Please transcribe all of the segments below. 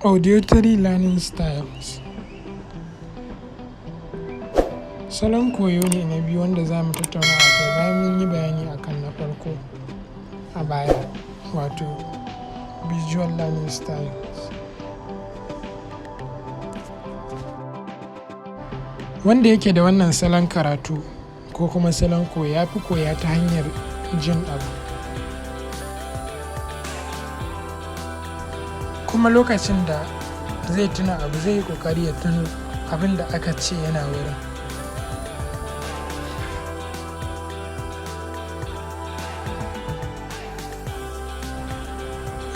Auditory learning styles. Salon koyo ne na biyu wanda za mu tattauna a kai bayan mun yi bayani akan na farko a baya, wato visual learning styles. Wanda yake da wannan salon karatu ko kuma salon koyo ya fi koya ta hanyar jin abu. Kuma lokacin da zai tuna abu zai yi ƙoƙari ya tuno abin da aka ce yana wurin.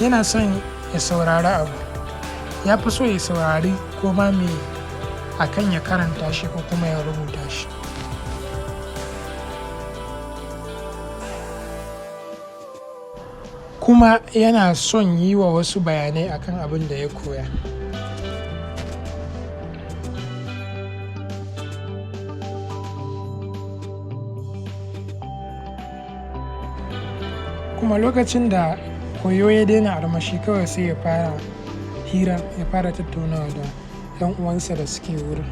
Yana son ya saurari abu, ya fi so ya saurari ko ma me akan ya karanta shi ko kuma ya rubuta shi. Kuma yana son yi wa wasu bayanai akan abin da ya koya. Kuma lokacin da koyo ya daina armashi kawai sai ya fara hira, ya fara tattaunawa da 'yan uwansa da suke wurin.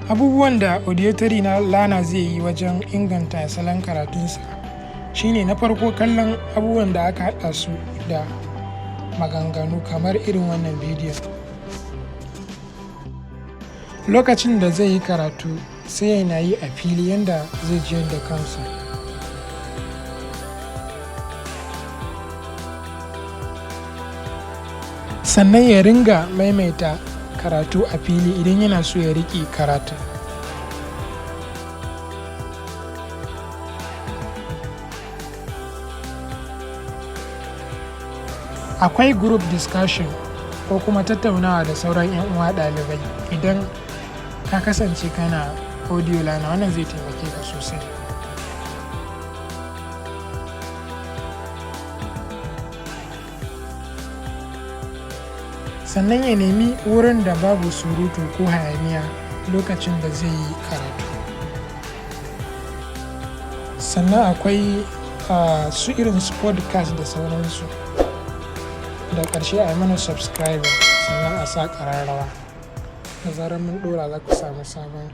Abubuwan da Auditory na Lana zai yi wajen inganta salon karatunsa shine na farko kallon abubuwan da aka haɗa su da maganganu kamar irin wannan bidiyon. Lokacin da zai yi karatu sai yana yi a fili yadda zai jiyar da kansa. Sannan ya ringa maimaita karatu a fili idan yana so ya riƙe karatu. Akwai group discussion ko kuma tattaunawa da sauran 'yan uwa ɗalibai idan ka kasance kana audio learner, wannan zai taimake ka sosai. Sannan ya nemi wurin da babu surutu ko hayaniya lokacin da zai yi karatu. Sannan akwai su irin su podcast da sauransu. Da ƙarshe a yi mana subscribe sannan a sa ƙararrawa. Da zarar mun ɗora za ku samu sabon